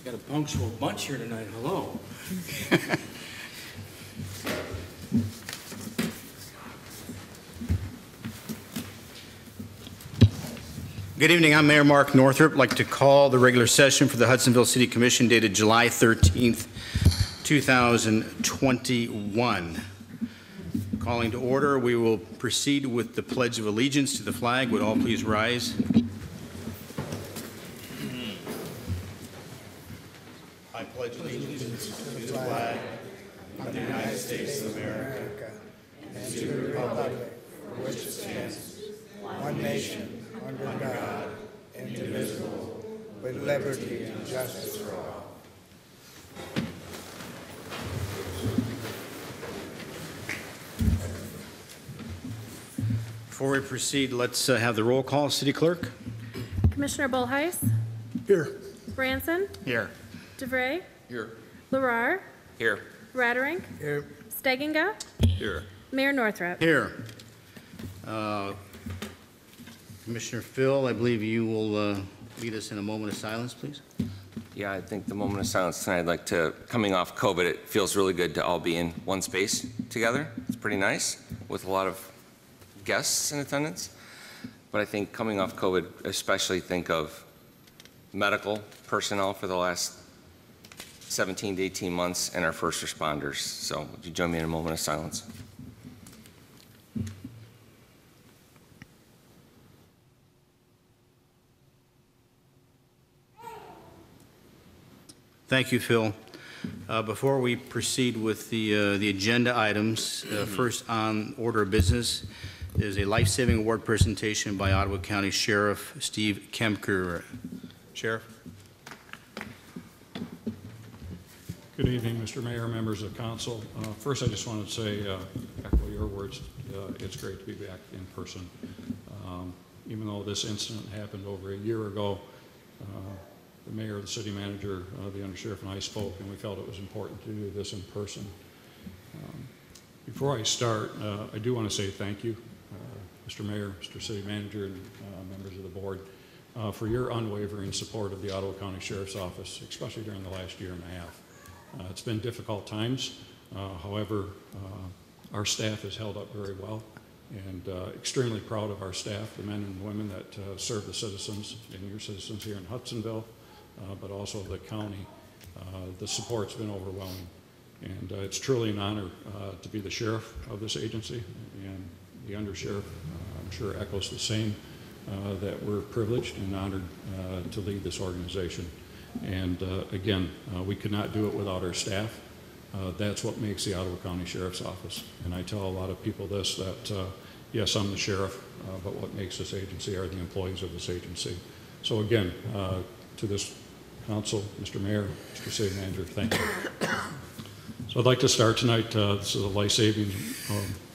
Got a punctual bunch here tonight. Hello. Good evening. I'm Mayor Mark Northrup. I'd like to call the regular session for the Hudsonville City Commission dated July 13th, 2021. Calling to order, we will proceed with the Pledge of Allegiance to the flag. Would all please rise? I pledge allegiance to the flag of the United States of America and to the republic for which it stands, one nation, under God, indivisible, with liberty and justice for all. Before we proceed, let's have the roll call. City Clerk. Commissioner Bullheis. Here. Branson. Here. DeVray. Here. Larar. Here. Rattering. Here. Steginga. Here. Mayor Northrup. Here. Commissioner Phil, I believe you will lead us in a moment of silence, please. Yeah, I think the moment of silence tonight, I'd like to, coming off COVID, it feels really good to all be in one space together. It's pretty nice with a lot of guests in attendance. But I think coming off COVID, especially think of medical personnel for the last 17 to 18 months and our first responders. So would you join me in a moment of silence? Thank you, Phil. Before we proceed with the agenda items, first on order of business is a life-saving award presentation by Ottawa County Sheriff Steve Kemker. Sheriff. Good evening, Mr. Mayor, members of council. First, I just wanted to say, echo your words, it's great to be back in person. Even though this incident happened over a year ago, the mayor, the city manager, the undersheriff, and I spoke, and we felt it was important to do this in person. Before I start, I do want to say thank you, Mr. Mayor, Mr. City Manager, and members of the board, for your unwavering support of the Ottawa County Sheriff's Office, especially during the last year and a half. It's been difficult times. However, our staff has held up very well, and extremely proud of our staff, the men and women that serve the citizens and your citizens here in Hudsonville, but also the county. The support's been overwhelming, and it's truly an honor to be the sheriff of this agency, and the undersheriff, I'm sure, echoes the same, that we're privileged and honored to lead this organization. And again, we could not do it without our staff. That's what makes the Ottawa County Sheriff's Office. And I tell a lot of people this, that yes, I'm the sheriff, but what makes this agency are the employees of this agency. So again, to this council, Mr. Mayor, Mr. City Manager, thank you. So I'd like to start tonight. This is a life-saving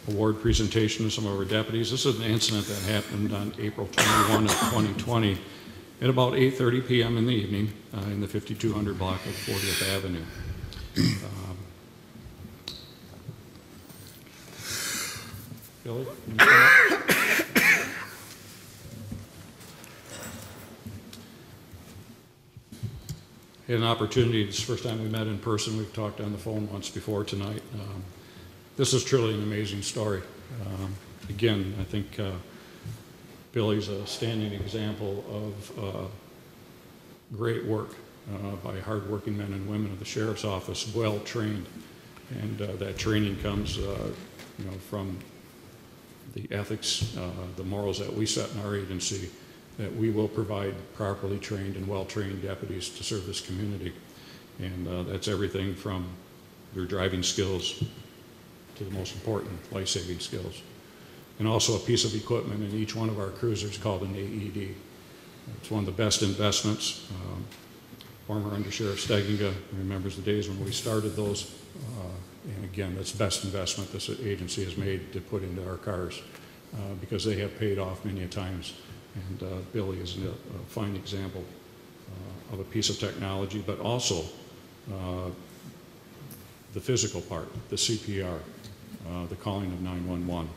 award presentation to some of our deputies. This is an incident that happened on April 21 of 2020 at about 8:30 p.m. in the evening in the 5200 block of 40th Avenue. Billy? Had an opportunity, this is the first time we met in person. We've talked on the phone once before tonight. This is truly an amazing story. Again, I think Billy's a standing example of great work by hardworking men and women of the Sheriff's Office, well trained, and that training comes, from the ethics, the morals that we set in our agency, that we will provide properly trained and well-trained deputies to serve this community, and that's everything from their driving skills to the most important life-saving skills. and also a piece of equipment in each one of our cruisers called an AED. It's one of the best investments. Former Undersheriff Steginga remembers the days when we started those, and again, that's the best investment this agency has made to put into our cars because they have paid off many a times. And Billy is a fine example of a piece of technology, but also the physical part, the CPR, the calling of 911.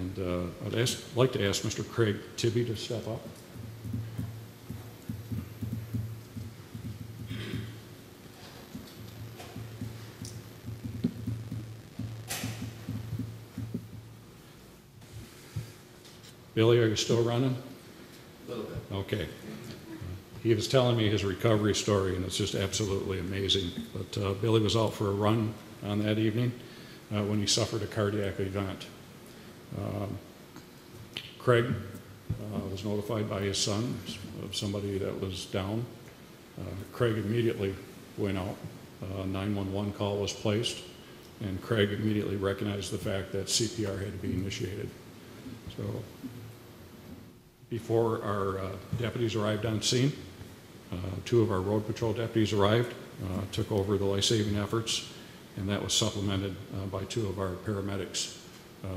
And I'd like to ask Mr. Craig Tibby to step up. Billy, are you still running? A little bit. Okay. He was telling me his recovery story, and it's just absolutely amazing. But Billy was out for a run on that evening when he suffered a cardiac event. Craig was notified by his son of somebody that was down. Craig immediately went out. 911 call was placed, and Craig immediately recognized the fact that CPR had to be initiated. So before our deputies arrived on scene, two of our road patrol deputies arrived, took over the life-saving efforts, and that was supplemented by two of our paramedics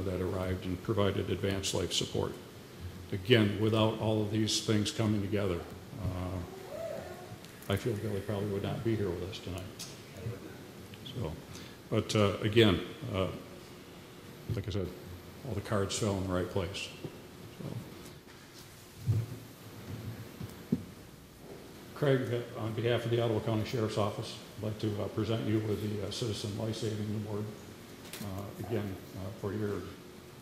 that arrived and provided advanced life support. Again, without all of these things coming together, I feel Billy probably would not be here with us tonight. So, but again, like I said, all the cards fell in the right place. So. Craig, on behalf of the Ottawa County Sheriff's Office, I'd like to present you with the Citizen Life Saving Award. Again, for your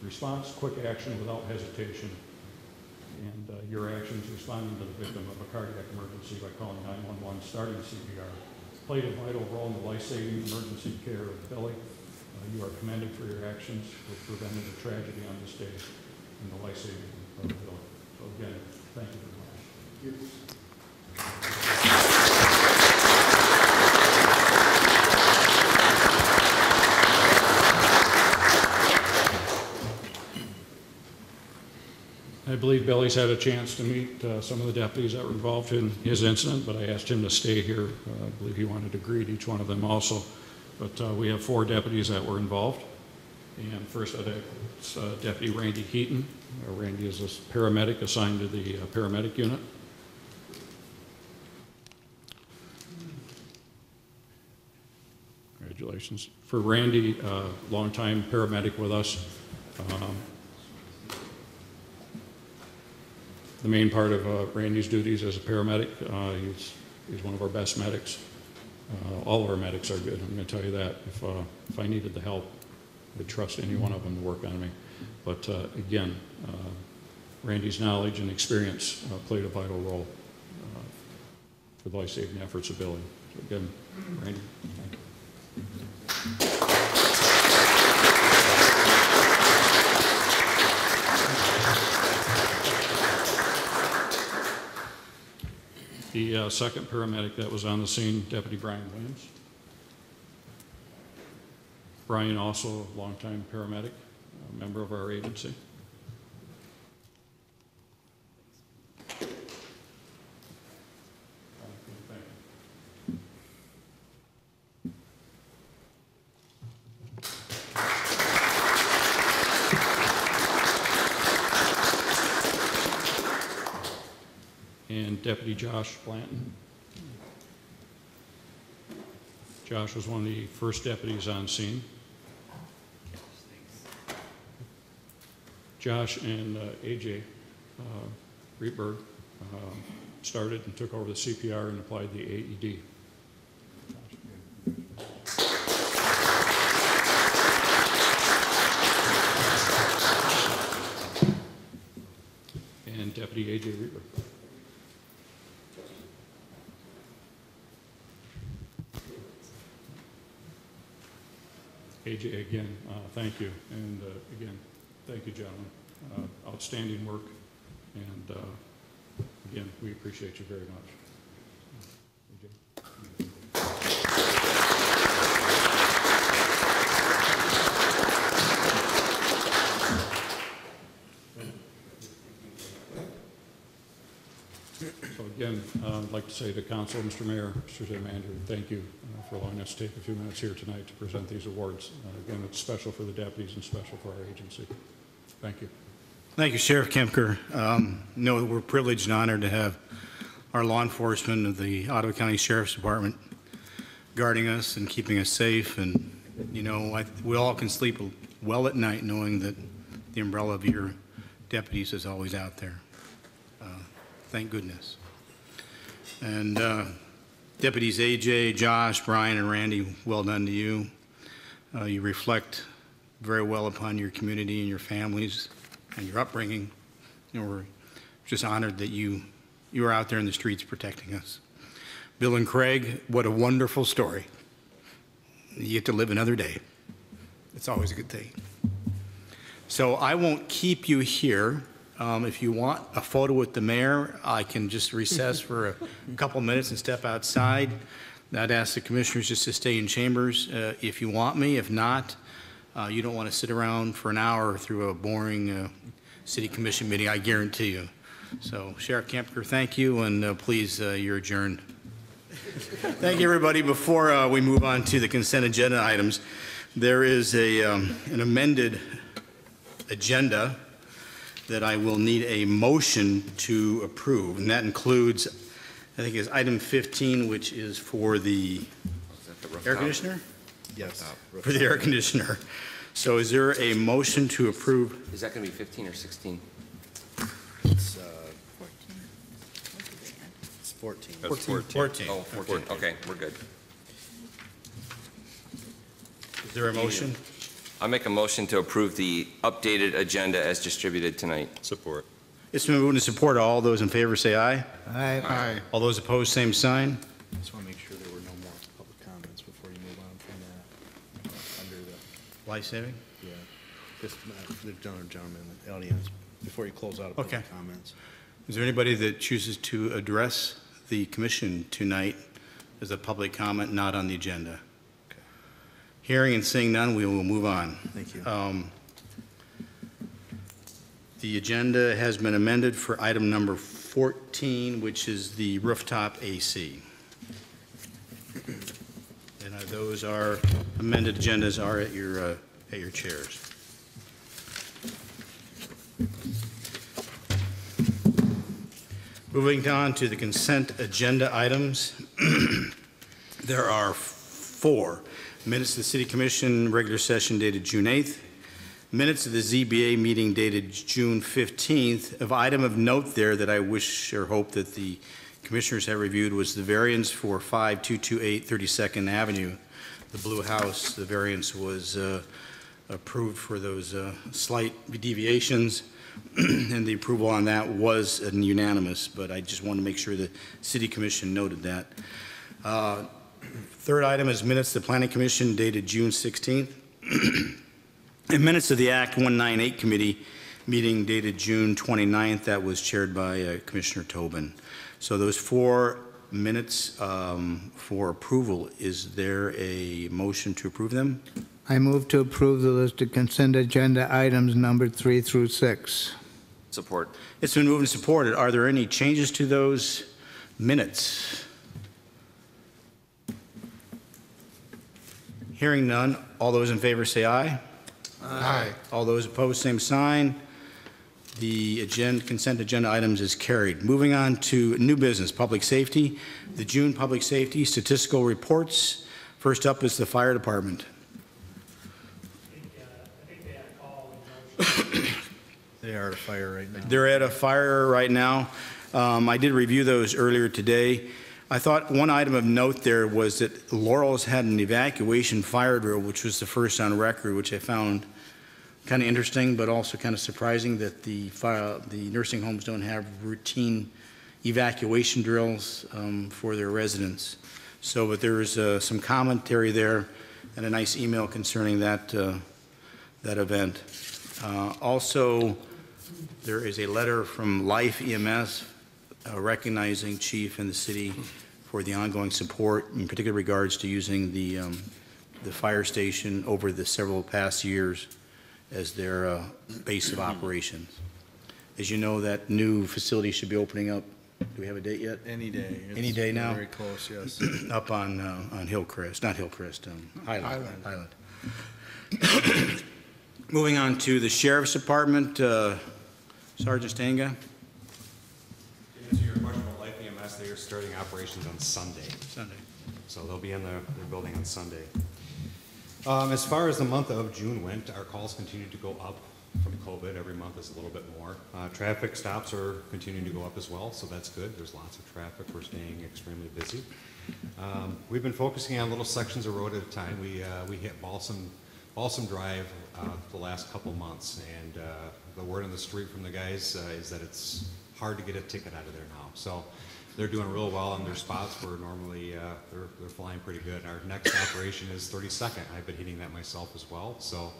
response, quick action without hesitation, and your actions responding to the victim of a cardiac emergency by calling 911, starting CPR, played a vital role in the life-saving emergency care of Billy. You are commended for your actions, which prevented a tragedy on this day in the life-saving of Billy. So again, thank you very much. Thank you. I believe Billy's had a chance to meet some of the deputies that were involved in his incident, but I asked him to stay here. I believe he wanted to greet each one of them also. But we have 4 deputies that were involved. And first, it's Deputy Randy Keaton. Randy is a paramedic assigned to the paramedic unit. Congratulations. For Randy, longtime paramedic with us. The main part of Randy's duties as a paramedic, he's one of our best medics. All of our medics are good, I'm going to tell you that. If I needed the help, I'd trust any one of them to work on me. But again, Randy's knowledge and experience played a vital role for the life-saving efforts of Billy. So again, Randy, thank you. The second paramedic that was on the scene, Deputy Brian Williams. Brian, also a longtime paramedic, a member of our agency. And Deputy Josh Blanton. Josh was one of the first deputies on scene. Josh and AJ Rietberg started and took over the CPR and applied the AED. And Deputy AJ Rietberg. AJ, again, thank you. And again, thank you, gentlemen. Outstanding work. And again, we appreciate you very much. AJ. So again, I'd like to say to Council, Mr. Mayor, Mr. City Manager, thank you for allowing us to take a few minutes here tonight to present these awards. Again, it's special for the deputies and special for our agency. Thank you. Thank you, Sheriff Kempker. No, we're privileged and honored to have our law enforcement of the Ottawa County Sheriff's Department guarding us and keeping us safe. And, you know, we all can sleep well at night knowing that the umbrella of your deputies is always out there. Thank goodness. And Deputies AJ, Josh, Brian, and Randy, well done to you. You reflect very well upon your community and your families and your upbringing. You know, we're just honored that you are out there in the streets protecting us. Bill and Craig, what a wonderful story. You get to live another day. It's always a good thing. So I won't keep you here. If you want a photo with the mayor, I can just recess for a couple minutes and step outside. I'd ask the commissioners just to stay in chambers if you want me. If not, you don't want to sit around for an hour through a boring city commission meeting, I guarantee you. So Sheriff Kempker, thank you, and please, you're adjourned. Thank you, everybody. Before we move on to the consent agenda items, there is an amended agenda that I will need a motion to approve, and that includes, I think, is item 15, which is for the air conditioner? Yes. For the air conditioner. So is there a motion to approve? Is that going to be 15 or 16? It's 14. 14. Oh, 14. Okay, we're good. Is there a motion? I'll make a motion to approve the updated agenda as distributed tonight. Support. It's been moved and supported. All those in favor say aye. Aye. All those opposed, same sign. Just want to make sure there were no more public comments before you move on from that. Under the, Life-saving? yeah, just the gentleman in the audience, before you close out of Okay. public comments. Is there anybody that chooses to address the commission tonight as a public comment not on the agenda? Okay. Hearing and seeing none, we will move on. Thank you. The agenda has been amended for item number 14, which is the rooftop AC. And those are amended agendas are at your chairs. Moving on to the consent agenda items, there are 4. Minutes of the City Commission regular session dated June 8th. Minutes of the ZBA meeting dated June 15th. Of item of note there that I wish or hope that the commissioners have reviewed was the variance for 5228 32nd Avenue, the Blue House. The variance was approved for those slight deviations. And the approval on that was unanimous, but I just want to make sure the City Commission noted that. Third item is minutes of the Planning Commission dated June 16th. And minutes of the Act 198 Committee meeting dated June 29th. That was chaired by Commissioner Tobin. So those 4 minutes for approval, is there a motion to approve them? I move to approve the list of consent agenda items numbered 3 through 6. Support. It's been moved and supported. Are there any changes to those minutes? Hearing none, all those in favor say aye. Aye. All those opposed, same sign. The consent agenda items is carried. Moving on to new business, public safety. The June public safety statistical reports. First up is the fire department. They are at a fire right now. They're at a fire right now. I did review those earlier today. I thought one item of note there was that Laurel's had an evacuation fire drill, which was the first on record, which I found kind of interesting, but also kind of surprising that the nursing homes don't have routine evacuation drills for their residents. So, but there was some commentary there and a nice email concerning that event. Also, there is a letter from Life EMS recognizing Chief and the city for the ongoing support, in particular regards to using the fire station over the several past years as their base of operations. As you know, that new facility should be opening up Do we have a date yet? Any day. Any day now? Very close, yes. Up on Hillcrest, not Hillcrest, Highland. Moving on to the Sheriff's Department, Sergeant Stanga. To answer your question about Life EMS, they are starting operations on Sunday. So they'll be in their building on Sunday. As far as the month of June went, our calls continued to go up from COVID. Every month is a little bit more. Traffic stops are continuing to go up as well, so that's good. There's lots of traffic. We're staying extremely busy. We've been focusing on little sections of road at a time. We hit Balsam Drive the last couple months, and the word on the street from the guys is that it's hard to get a ticket out of there now. So they're doing real well on their spots where normally they're flying pretty good. Our next operation is 32nd. I've been hitting that myself as well. So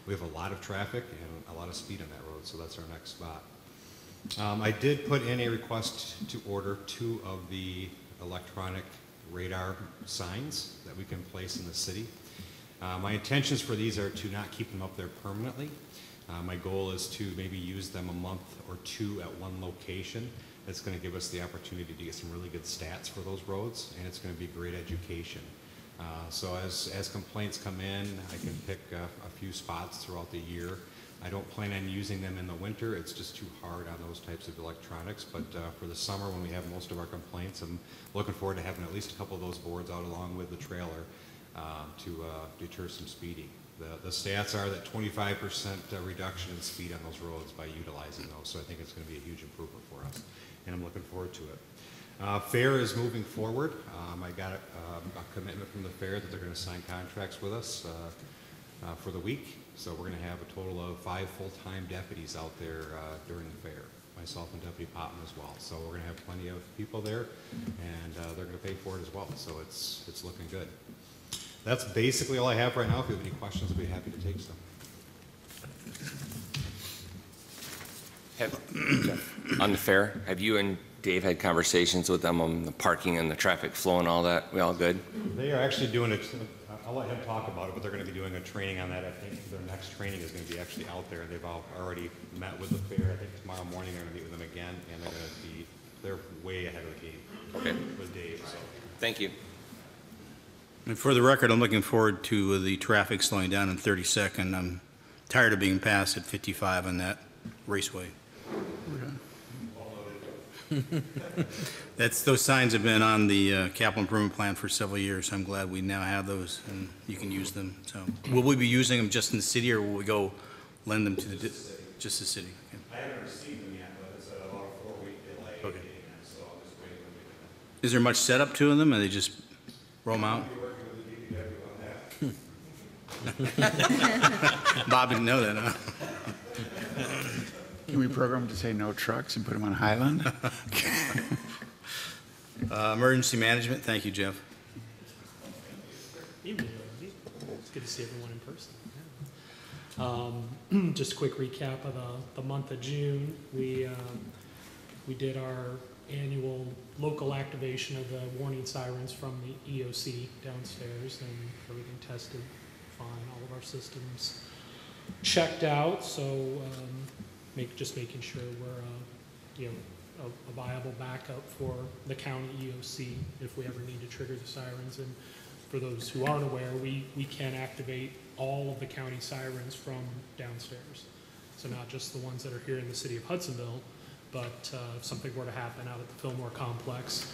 we have a lot of traffic and a lot of speed on that road, so that's our next spot. I did put in a request to order 2 of the electronic radar signs that we can place in the city. My intentions for these are to not keep them up there permanently. My goal is to maybe use them a month or 2 at one location. That's going to give us the opportunity to get some really good stats for those roads, and it's going to be great education. So as complaints come in, I can pick a few spots throughout the year. I don't plan on using them in the winter. It's just too hard on those types of electronics. But for the summer, when we have most of our complaints, I'm looking forward to having at least a couple of those boards out along with the trailer to deter some speeding. The stats are that 25% reduction in speed on those roads by utilizing those. So I think it's going to be a huge improvement for us, and I'm looking forward to it. Fair is moving forward. I got a commitment from the fair that they're going to sign contracts with us for the week. So we're going to have a total of 5 full-time deputies out there during the fair, myself and Deputy Popham as well. So we're going to have plenty of people there, and they're going to pay for it as well. So it's looking good. That's basically all I have right now. If you have any questions, I'll be happy to take some. On the fair, have you and Dave had conversations with them on the parking and the traffic flow and all that? We all good? They are actually doing it. I'll let him talk about it, but they're going to be doing a training on that. I think their next training is going to be actually out there. They've already met with the fair. I think tomorrow morning they're going to meet with them again, and they're way ahead of the game. Okay. With Dave. So. Thank you. And for the record, I'm looking forward to the traffic slowing down in 32nd. I'm tired of being passed at 55 on that raceway. Those signs have been on the capital improvement plan for several years. I'm glad we now have those and you can use them. So, will we be using them just in the city, or will we go lend them to just the city? Okay. I haven't received them yet, but it's about a 4-week delay. Okay. So I'm just waiting on them. Is there much setup to them, or they just roam out? Bob didn't know that, huh? Can we program to say no trucks and put them on Highland? Emergency management, thank you, Jeff. Evening, everybody. It's good to see everyone in person. Just a quick recap of the month of June. We did our annual local activation of the warning sirens from the EOC downstairs, and everything tested fine. All of our systems checked out, so just making sure we're a viable backup for the county EOC if we ever need to trigger the sirens. And for those who aren't aware, we can activate all of the county sirens from downstairs. So not just the ones that are here in the city of Hudsonville, but if something were to happen out at the Fillmore complex,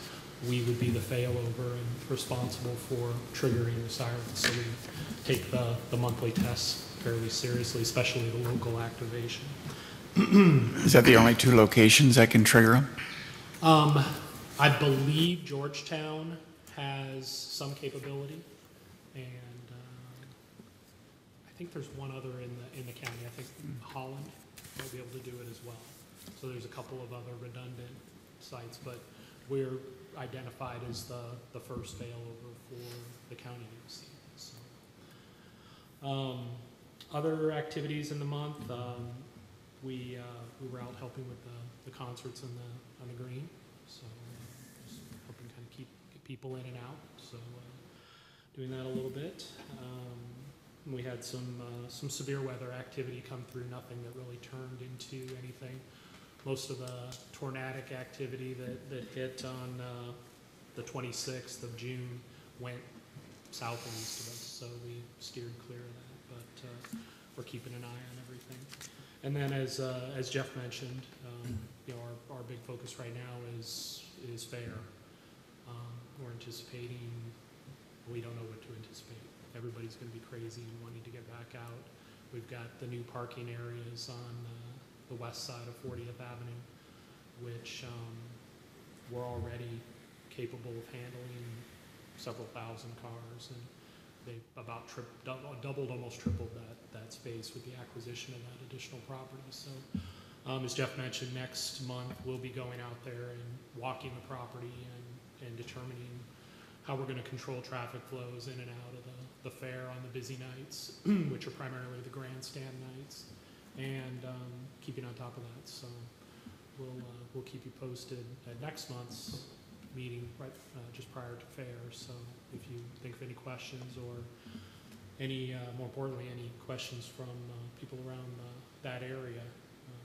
we would be the failover and responsible for triggering the sirens. So we take the monthly tests fairly seriously, especially the local activation. Is that the only 2 locations that can trigger them? I believe Georgetown has some capability, and I think there's one other in the county. I think Holland might be able to do it as well. So there's a couple of other redundant sites, but we're identified as the first failover for the county EOC. So, other activities in the month, we were out helping with the concerts on the green, so just helping kind of get people in and out. So doing that a little bit. We had some severe weather activity come through. Nothing that really turned into anything most of the tornadic activity that hit on the 26th of June went south and east of us, so we steered clear of that, but we're keeping an eye on everything. And then as Jeff mentioned, you know, our big focus right now is fair. We're anticipating, we don't know what to anticipate. Everybody's going to be crazy and wanting to get back out. We've got the new parking areas on the west side of 40th Avenue, which we're already capable of handling several thousand cars, and they've about doubled, almost tripled that space with the acquisition of that additional property. So as Jeff mentioned, next month we'll be going out there and walking the property and determining how we're going to control traffic flows in and out of the fair on the busy nights, which are primarily the grandstand nights, and keeping on top of that. So we'll keep you posted at next month's meeting right just prior to fair. So if you think of any questions, or any more importantly, any questions from people around that area,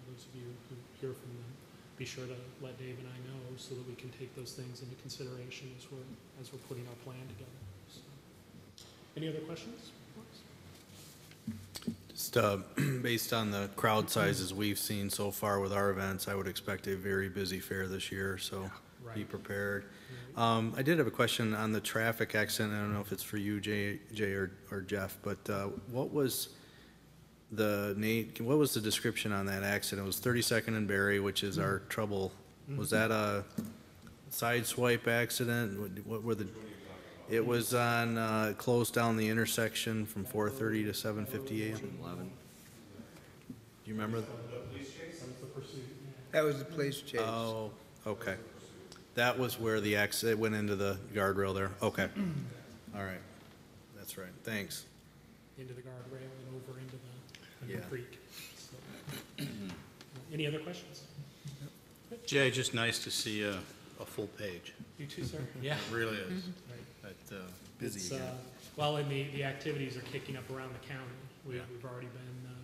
those of you who hear from them, be sure to let Dave and I know so that we can take those things into consideration as we're putting our plan together. So, any other questions? Just based on the crowd sizes we've seen so far with our events, I would expect a very busy fair this year, so be prepared. I did have a question on the traffic accident. I don't know if it's for you, Jay or Jeff, but what was the description on that accident? It was 32nd and Berry, which is our trouble. Was that a side swipe accident? What were the? It was on closed down the intersection from 4:30 to 7:50 a.m. 11. Do you remember? That was the police chase. Oh, okay. That was where the accident went into the guardrail there. Okay. All right. That's right. Thanks. Into the guardrail and over into the Yeah. creek. So, any other questions? Jay, just nice to see a full page. You too, sir. Yeah. It really is. Right. But busy again. Well, and the activities are kicking up around the county. We've already been,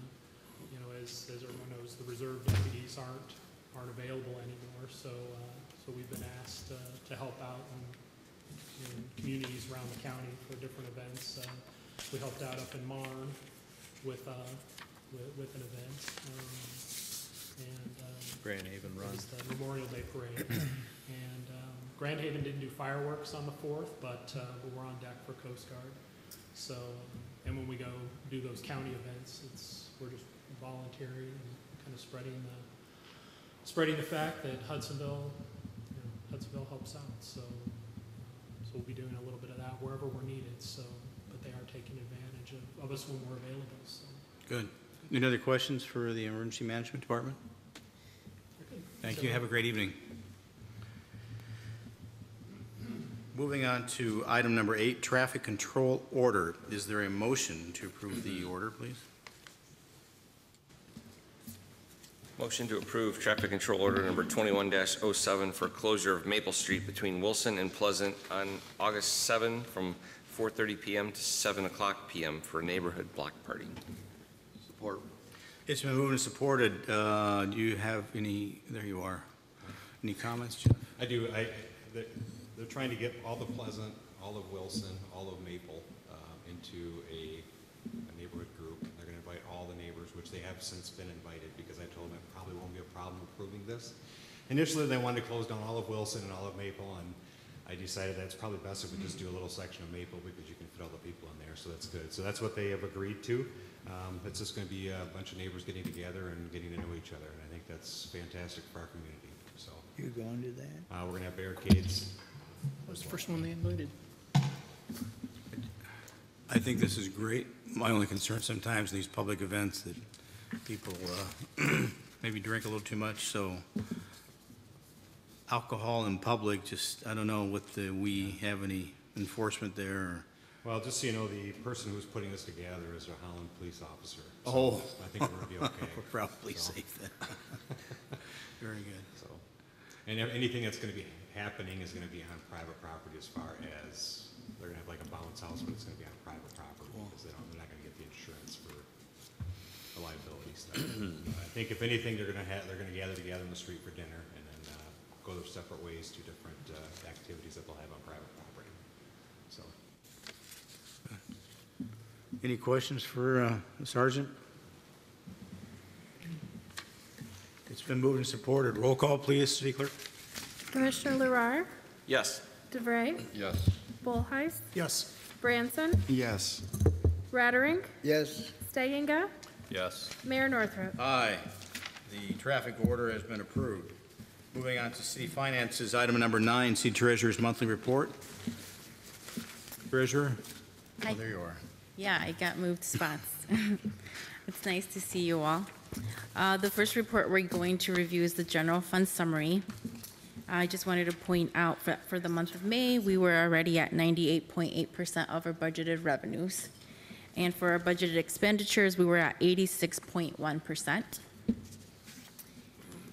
you know, as everyone knows, the reserve deputies aren't available anymore. So we've been asked to help out in communities around the county for different events. We helped out up in Marne with an event, and Grand Haven it Run. was the Memorial Day Parade. And Grand Haven didn't do fireworks on the 4th, but we're on deck for Coast Guard. So, and when we go do those county events, we're just volunteering and kind of spreading the fact that Hudsonville helps out. So we'll be doing a little bit of that wherever we're needed. So, but they are taking advantage of us when we're available. So. Good. Any other questions for the Emergency Management Department? Thank you. Have a great evening. Moving on to item number 8, traffic control order. Is there a motion to approve the order, please? Motion to approve traffic control order number 21-07 for closure of Maple Street between Wilson and Pleasant on August 7 from 4:30 p.m. to 7 o'clock p.m. for a neighborhood block party. Support. It's been moved and supported. Do you have any, there you are. Any comments, Jeff? I do. They're trying to get all of Pleasant, all of Wilson, all of Maple into a neighborhood group. They're going to invite all the neighbors, which they have since been invited, because I told them it probably won't be a problem approving this. Initially, they wanted to close down all of Wilson and all of Maple, and I decided that it's probably best if we just do a little section of Maple, because you can fit all the people in there, so that's good. So that's what they have agreed to. It's just going to be a bunch of neighbors getting together and getting to know each other, and I think that's fantastic for our community. So You going to that? we're going to have barricades. What was the first one they invited? I think this is great. My only concern sometimes in these public events that people maybe drink a little too much, so alcohol in public, just, I don't know we have any enforcement there. Or, Well, just so you know, the person who's putting this together is a Holland police officer. So Oh. I think we're going to be okay. We're probably safe then. Very good. So, and anything that's going to be happening is going to be on private property, as far as they're going to have like a bounce house, but it's going to be on private property, because they're not going to get the insurance for the liability stuff. I think if anything, they're gonna gather together in the street for dinner and then go their separate ways to different activities that they'll have on private property. So. Any questions for the sergeant? It's been moved and supported. Roll call, please, City Clerk. Commissioner Larrar, Yes. DeVray, Yes. Bullheist, Yes. Branson, Yes. Rattering, Yes. Stagenga, Yes. Mayor Northrop. Aye. The traffic order has been approved. Moving on to city finances, item number 9, City Treasurer's monthly report. Treasurer? Hi. Oh, there you are. Yeah, I got moved spots. It's nice to see you all. The first report we're going to review is the general fund summary. I just wanted to point out for the month of May, we were already at 98.8% of our budgeted revenues. And for our budgeted expenditures, we were at 86.1%.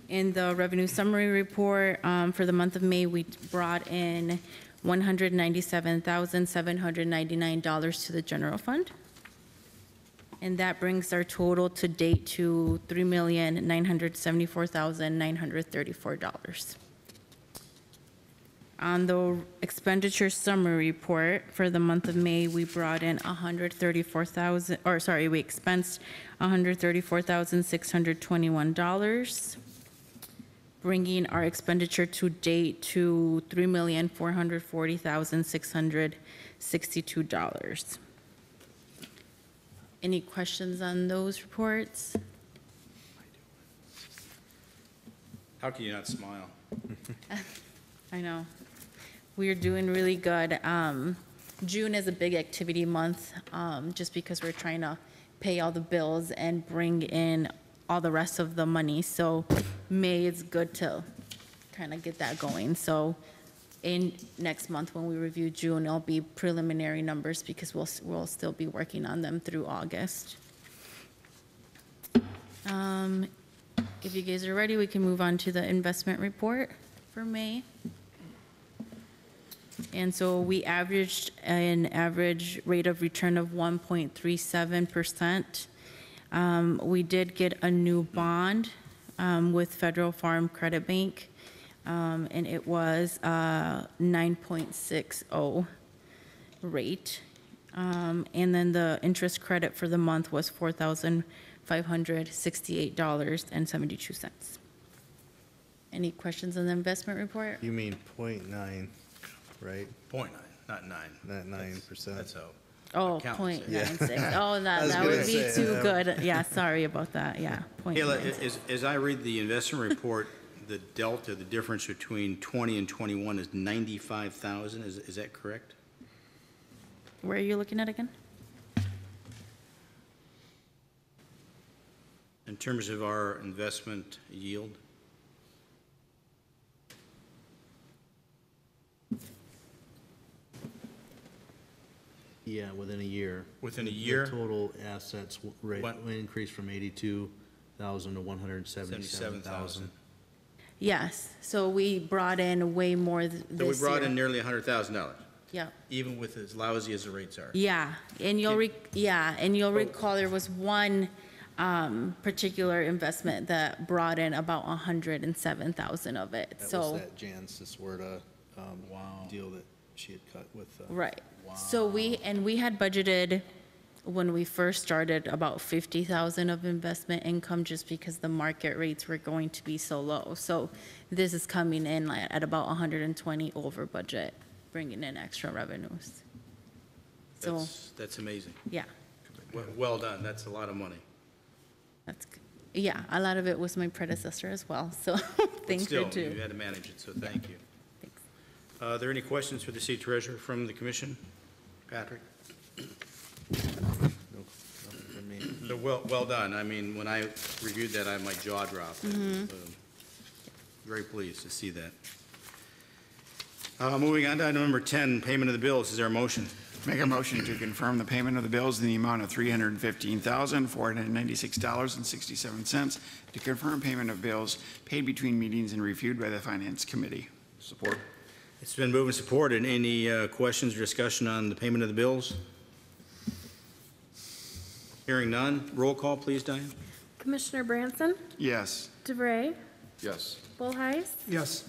In the revenue summary report, for the month of May, we brought in $197,799 to the general fund. And that brings our total to date to $3,974,934. On the expenditure summary report for the month of May, we brought in we expensed $134,621, bringing our expenditure to date to $3,440,662. Any questions on those reports? How can you not smile? I know. We're doing really good. June is a big activity month, just because we're trying to pay all the bills and bring in all the rest of the money. So May is good to kind of get that going. So in next month, when we review June, it'll be preliminary numbers because we'll still be working on them through August. If you guys are ready, we can move on to the investment report for May. And so we averaged an average rate of return of 1.37%. We did get a new bond with Federal Farm Credit Bank, and it was 9.60 rate. And then the interest credit for the month was $4,568.72. Any questions on the investment report? You mean 0.9, right? 0.9, not 9. Not 9%. That's how. Oh, accountants say. 0.96. Oh, that would be too good. Yeah, sorry about that. Yeah, Kayla, 0.96. as I read the investment report, the delta, the difference between 20 and 21 is 95,000. Is that correct? Where are you looking at again? In terms of our investment yield? Yeah, within a year. Within a The year? total assets rate What? increased from 82,000 to 177,000. Yes, so we brought in way more this So we brought year. in nearly $100,000, Yeah, even with as lousy as the rates are. yeah, and you'll recall there was one particular investment that brought in about 107,000 of it. That So was that Jancis Werta deal that she had cut with. right. So we had budgeted when we first started about 50,000 of investment income just because the market rates were going to be so low. So this is coming in at about 120 over budget, bringing in extra revenues. So That's amazing. yeah, Well done. That's a lot of money. yeah, a lot of it was my predecessor as well. So thank Still, you too. you had to manage it, so thank you. Thanks. Are there any questions for the city treasurer from the commission? Patrick? Nothing from me. So well done. I mean, when I reviewed that, my jaw dropped. Very pleased to see that. Moving on to item number 10, payment of the bills. Is there a motion? Make a motion to confirm the payment of the bills in the amount of $315,496.67, to confirm payment of bills paid between meetings and reviewed by the Finance Committee. Support. It's been moved and supported. Any questions or discussion on the payment of the bills? Hearing none, roll call, please, Diane. Commissioner Branson, Yes. DeVray, Yes. Bullheis, Yes.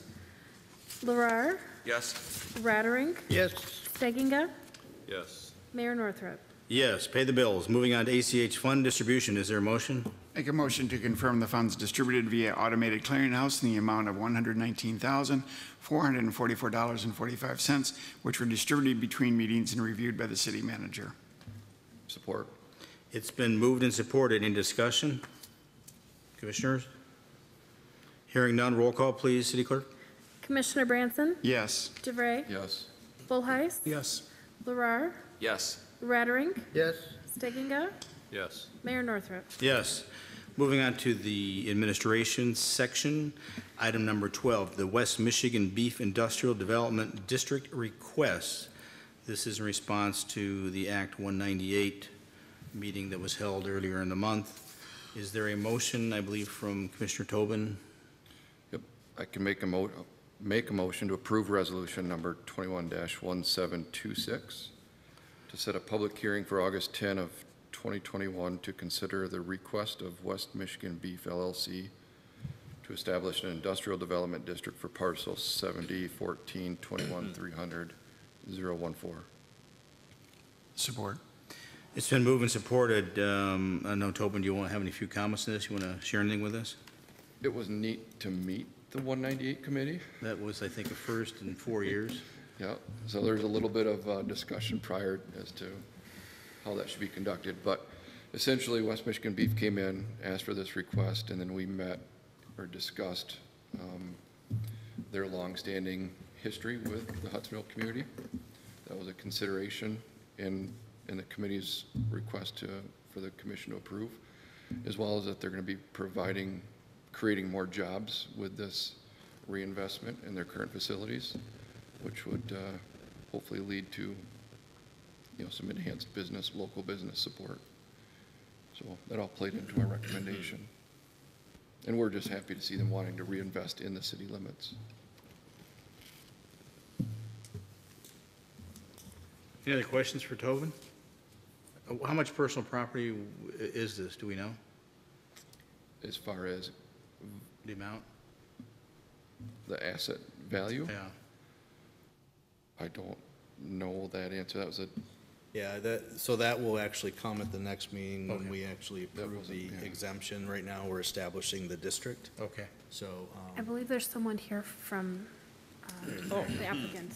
Larrar, Yes. Rattering, Yes. Steginga, Yes. Mayor Northrop. Yes, pay the bills. Moving on to ACH Fund Distribution, is there a motion? Make a motion to confirm the funds distributed via automated clearinghouse in the amount of $119,444.45, which were distributed between meetings and reviewed by the city manager. Support. It's been moved and supported. Any discussion? Commissioners? Hearing none, roll call, please, City Clerk. Commissioner Branson, Yes. DeVray, Yes. Bullheis, Yes. Larrar, Yes. Rattering, Yes. Steginga, Yes. Mayor Northrop. Yes. Moving on to the administration section, item number 12, the West Michigan Beef Industrial Development District request. This is in response to the Act 198 meeting that was held earlier in the month. Is there a motion, I believe, from Commissioner Tobin? Yep, I can make a motion to approve resolution number 21-1726 to set a public hearing for August 10 of 2021 to consider the request of West Michigan Beef LLC to establish an industrial development district for parcel 70-14-21-300-014. Support. It's been moved and supported. I know, Tobin, do you want to have any few comments on this? You want to share anything with us? It was neat to meet the 198 committee. That was, I think, a first in 4 years. Yeah, so there's a little bit of discussion prior as to how that should be conducted, but essentially West Michigan Beef came in, asked for this request, and then we met or discussed their longstanding history with the Hudsonville community. That was a consideration in the committee's request for the commission to approve, as well as that they're going to be creating more jobs with this reinvestment in their current facilities, which would hopefully lead to some enhanced local business support. So that all played into our recommendation. And we're just happy to see them wanting to reinvest in the city limits. Any other questions for Tobin? How much personal property is this? Do we know? As far as the amount? The asset value? Yeah. I don't know that answer. That was a... Yeah, so that will actually come at the next meeting when Okay. we actually approve the yeah. exemption. Right now, we're establishing the district. Okay. So, I believe there's someone here from the applicant.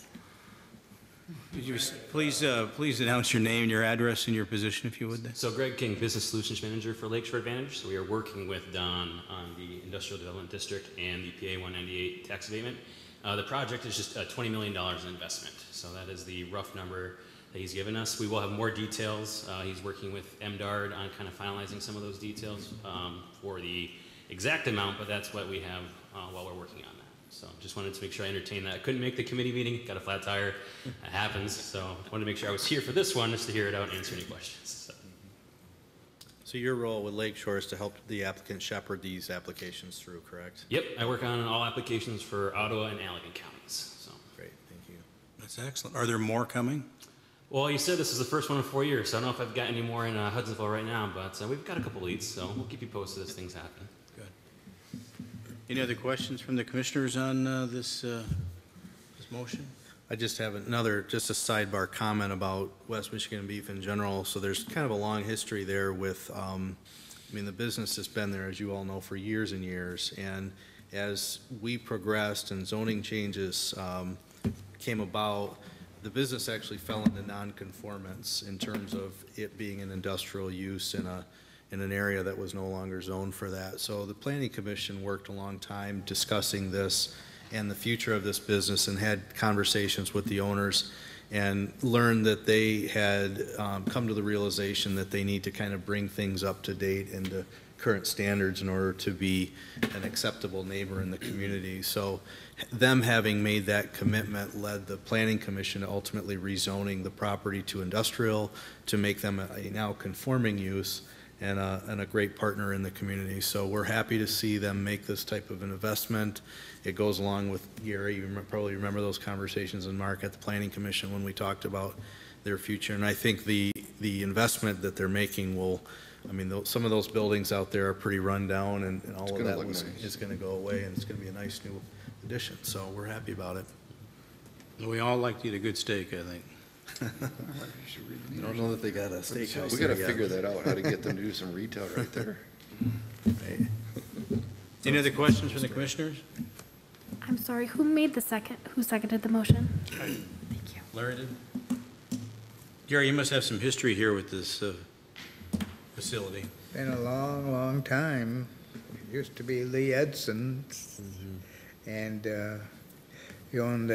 Could you please announce your name, your address, and your position, if you would? So Greg King, Business Solutions Manager for Lakeshore Advantage. So we are working with Don on the Industrial Development District and the PA 198 tax abatement. The project is just $20 million in investment. So that is the rough number that he's given us. We will have more details. He's working with MDARD on kind of finalizing some of those details for the exact amount, but that's what we have while we're working on that. So just wanted to make sure I entertained that. I couldn't make the committee meeting, got a flat tire. It happens. So I wanted to make sure I was here for this one just to hear it out and answer any questions. So your role with Lakeshore is to help the applicant shepherd these applications through, correct? Yep, I work on all applications for Ottawa and Allegan counties. So Great, thank you. That's excellent. Are there more coming? Well, you said this is the first one in 4 years, so I don't know if I've got any more in Hudsonville right now, but we've got a couple leads, so we'll keep you posted as things happen. Good. Any other questions from the commissioners on this motion? I just have just a sidebar comment about West Michigan Beef in general. So there's kind of a long history there with, the business has been there, as you all know, for years and years. And as we progressed and zoning changes came about, the business actually fell into non-conformance in terms of it being an industrial use in an area that was no longer zoned for that. So the Planning Commission worked a long time discussing this and the future of this business and had conversations with the owners and learned that they had come to the realization that they need to kind of bring things up to date and to current standards in order to be an acceptable neighbor in the community. So them having made that commitment led the Planning Commission to ultimately rezoning the property to industrial to make them a now conforming use and a great partner in the community. So we're happy to see them make this type of an investment. It goes along with Gary. You probably remember those conversations and Mark at the Planning Commission when we talked about their future. And I think the investment that they're making will I mean, some of those buildings out there are pretty run down, and all of gonna that look nice. is gonna go away, and it's gonna be a nice new addition, so we're happy about it. We all like to eat a good steak, I think. I don't know that they got a steakhouse. We gotta there yet. figure that out, how to get them to do some retail right there. Right. Any other questions from the commissioners? I'm sorry, who seconded the motion? Thank you. Larry did? Gary, you must have some history here with this facility. Been a long, long time. It used to be Lee Edson's, and he owned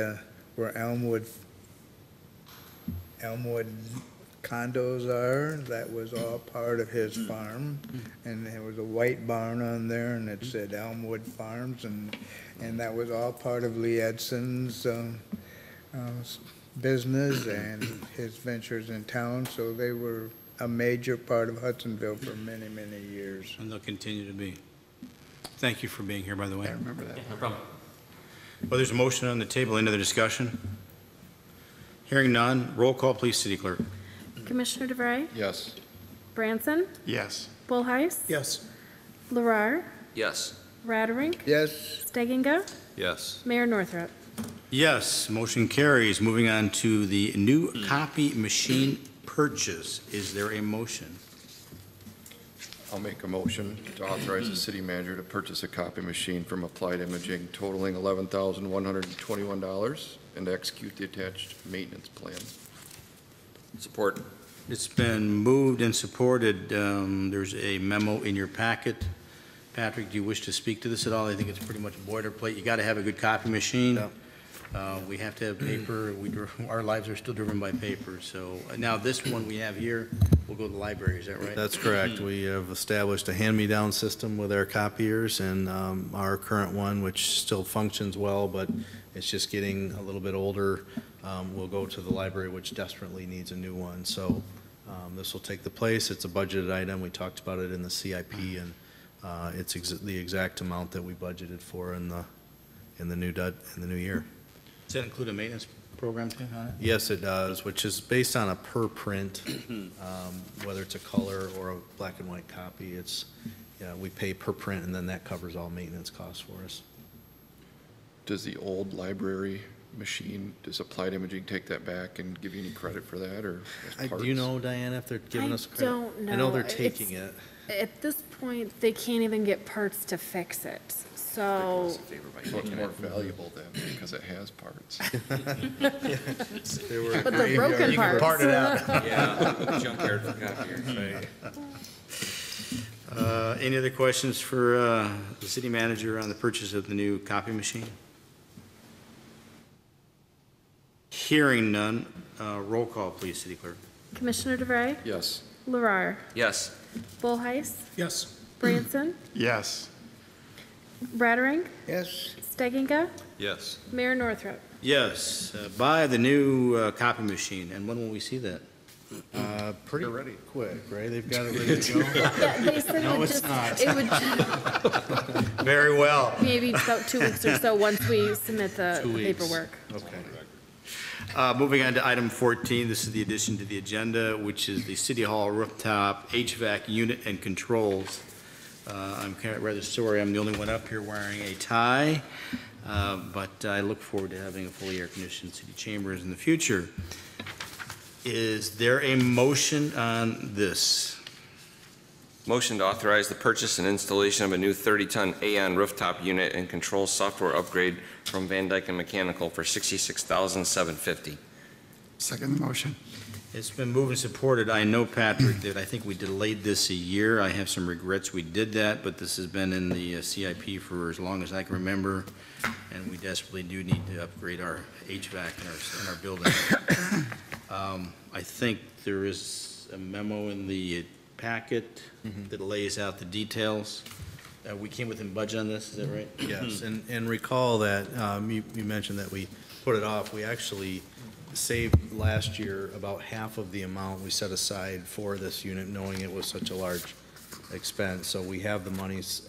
where Elmwood condos are. That was all part of his farm, and there was a white barn on there, and it said Elmwood Farms, and that was all part of Lee Edson's business and his ventures in town. So they were a major part of Hudsonville for many, many years. And they'll continue to be. Thank you for being here, by the way. I remember that. Yeah, no problem. Well, there's a motion on the table. Any other discussion? Hearing none, roll call, please, City Clerk. Commissioner DeVray? Yes. Branson? Yes. Bullheis? Yes. Larrar? Yes. Radering? Yes, Stegginga? Yes. Mayor Northrop? Yes, motion carries. Moving on to the new copy machine purchase. Is there a motion? I'll make a motion to authorize the city manager to purchase a copy machine from Applied Imaging totaling $11,121 and to execute the attached maintenance plan. Support. It's been moved and supported. There's a memo in your packet. Patrick, do you wish to speak to this at all? I think it's pretty much boilerplate. You got to have a good copy machine. Yeah. We have to have paper. Our lives are still driven by paper. So now this one we have here will go to the library. Is that right? That's correct. We have established a hand-me-down system with our copiers, and our current one, which still functions well, but it's just getting a little bit older, will go to the library, which desperately needs a new one. So this will take the place. It's a budgeted item. We talked about it in the CIP, and it's the exact amount that we budgeted for in the new year. Does that include a maintenance program too on it? Yes, it does, which is based on a per print, whether it's a color or a black and white copy. We pay per print, and then that covers all maintenance costs for us. Does the old library machine, does Applied Imaging take that back and give you any credit for that, or as parts? Do you know, Diane, if they're giving us credit? I don't know. I know they're taking it. At this point, they can't even get parts to fix it, so. So it's more valuable then because it has parts. But the broken parts. Part it out. Yeah, junkyard for copiers. Any other questions for the city manager on the purchase of the new copy machine? Hearing none, roll call, please, City Clerk. Commissioner DeVray? Yes. Larrar? Yes. Bullheis? Yes. Branson? Yes. Radering? yes, Stegginga? Yes. Mayor Northrop? Yes, buy the new copy machine, and when will we see that? Pretty They're ready. quick, right? They've got it ready to go. Yeah, they said No, it it's just, not. it would Very well. maybe about 2 weeks or so once we submit the 2 weeks. paperwork. Okay. Moving on to item 14, this is the addition to the agenda, which is the City Hall rooftop HVAC unit and controls. I'm kind of rather sorry, I'm the only one up here wearing a tie, but I look forward to having a fully air-conditioned city chambers in the future. Is there a motion on this? Motion to authorize the purchase and installation of a new 30-ton AON rooftop unit and control software upgrade from Van Dyke and Mechanical for $66,750. Second the motion. It's been moved and supported. I know, Patrick, that I think we delayed this a year. I have some regrets we did that, but this has been in the CIP for as long as I can remember, and we desperately do need to upgrade our HVAC in our building. I think there is a memo in the packet that lays out the details. We came within budget on this, is that right? Yes, and recall that you mentioned that we put it off. We actually saved last year about half of the amount we set aside for this unit, knowing it was such a large expense. So we have the monies,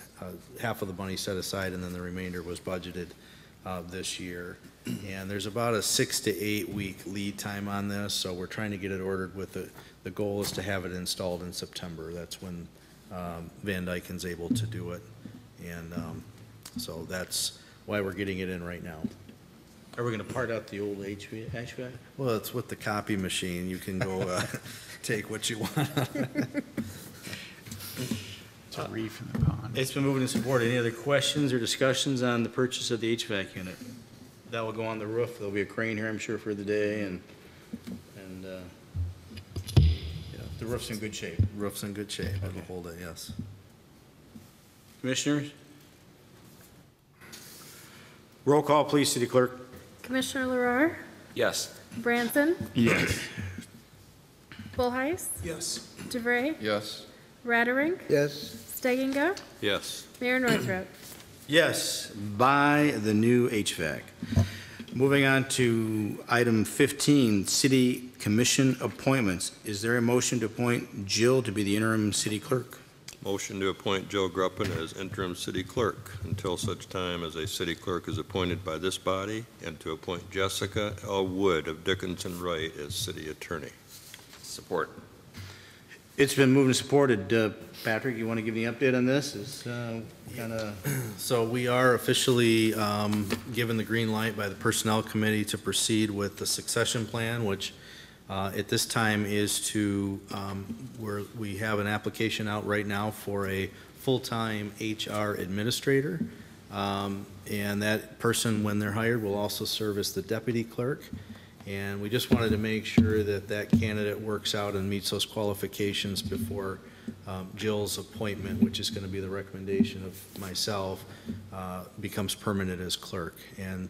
half of the money set aside, and then the remainder was budgeted this year. And there's about a 6 to 8 week lead time on this, so we're trying to get it ordered with the goal is to have it installed in September. That's when Van Dyken's able to do it. And so that's why we're getting it in right now. Are we going to part out the old HVAC? Well, it's with the copy machine. You can go take what you want. It's a reef in the pond. It's been moved and supported. Any other questions or discussions on the purchase of the HVAC unit? That will go on the roof. There'll be a crane here, I'm sure, for the day, and the roof's in good shape. Roof's in good shape. It'll hold it, yes. Commissioners? Roll call, please, City Clerk. Commissioner Larrar, Yes. Branson, Yes. Bullheis, Yes. DeVray, Yes. Rattering, Yes, Steginga, Yes. Mayor Northrup. Yes, buy the new HVAC. Moving on to item 15, City Commission appointments. Is there a motion to appoint Jill to be the interim city clerk? Motion to appoint Joe Gruppen as interim city clerk until such time as a city clerk is appointed by this body, and to appoint Jessica L. Wood of Dickinson Wright as city attorney. Support. It's been moved and supported. Patrick, you want to give the update on this? It's kind of... So we are officially given the green light by the Personnel Committee to proceed with the succession plan, which at this time is to, we have an application out right now for a full-time HR administrator. And that person, when they're hired, will also serve as the deputy clerk. And we just wanted to make sure that that candidate works out and meets those qualifications before Jill's appointment, which is going to be the recommendation of myself, becomes permanent as clerk. And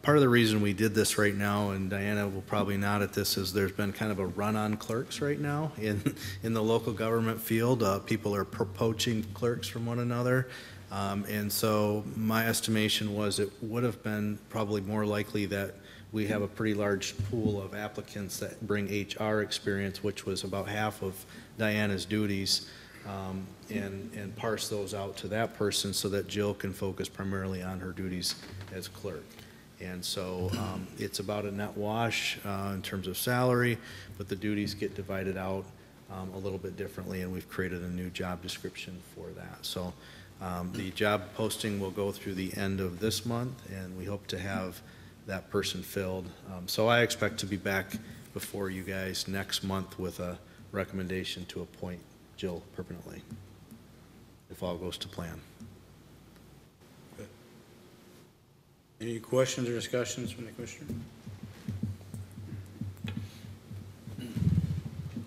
part of the reason we did this right now, and Diana will probably nod at this, is there's been kind of a run on clerks right now in the local government field. People are poaching clerks from one another. And so my estimation was it would have been probably more likely that we have a pretty large pool of applicants that bring HR experience, which was about half of Diana's duties, and parse those out to that person so that Jill can focus primarily on her duties as clerk. And so it's about a net wash in terms of salary, but the duties get divided out a little bit differently, and we've created a new job description for that. So the job posting will go through the end of this month, and we hope to have that person filled. So I expect to be back before you guys next month with a recommendation to appoint Jill permanently, if all goes to plan. Good. Any questions or discussions from the commissioner?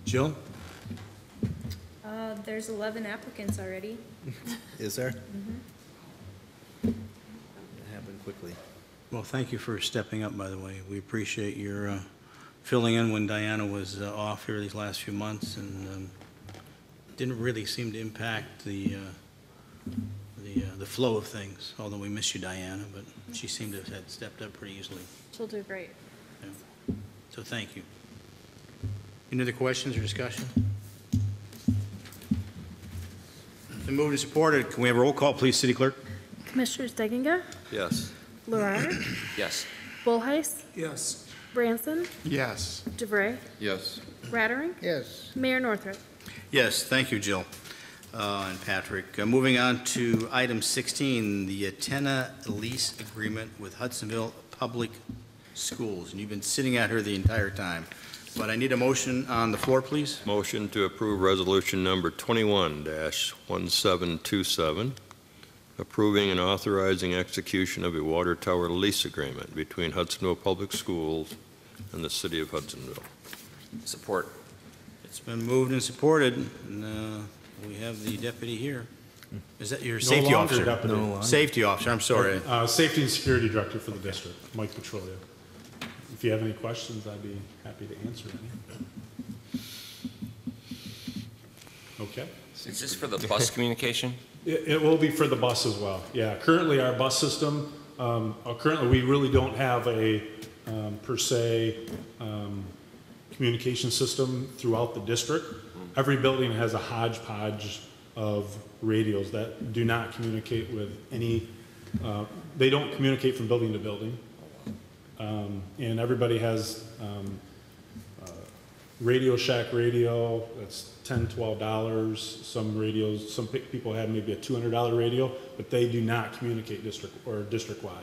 Jill? There's 11 applicants already. Is there? Mm-hmm. It happened quickly. Well, thank you for stepping up, by the way. We appreciate your filling in when Diana was off here these last few months, and didn't really seem to impact the flow of things, although we miss you, Diana, but she seemed to have stepped up pretty easily. She'll do great. Yeah. So thank you. Any other questions or discussion? Been moved and supported. Can we have a roll call, please, City Clerk? Commissioner Steginga, Yes. Larrar, Yes. Bullheis, Yes. Branson, Yes. DeVray, Yes. Rattering, yes. Mayor Northrup. Yes, thank you, Jill and Patrick. Moving on to item 16, the antenna lease agreement with Hudsonville Public Schools. And you've been sitting at her the entire time. But I need a motion on the floor, please. Motion to approve resolution number 21-1727, approving and authorizing execution of a water tower lease agreement between Hudsonville Public Schools and the city of Hudsonville. Support. It's been moved and supported, and we have the deputy here. Is that your safety longer officer? deputy. No longer. Safety officer, I'm sorry. Safety and Security Director for the district, Mike Petrolia. If you have any questions, I'd be happy to answer any. Okay. Is this for the bus communication? It will be for the bus as well. Yeah, currently our bus system, currently we really don't have a per se communication system throughout the district. Every building has a hodgepodge of radios that do not communicate with any They don't communicate from building to building. And everybody has Radio Shack radio, that's $10, $12. Some radios, some people have maybe a $200 radio, but they do not communicate district-wide.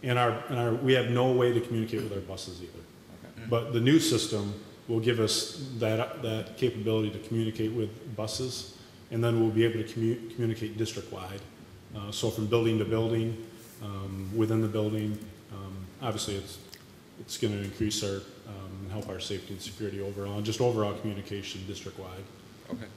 And we have no way to communicate with our buses either. Okay. But the new system will give us that capability to communicate with buses, and then we'll be able to communicate district-wide. So from building to building, within the building, obviously it's going to increase our and help our safety and security overall, and just overall communication district-wide. Okay.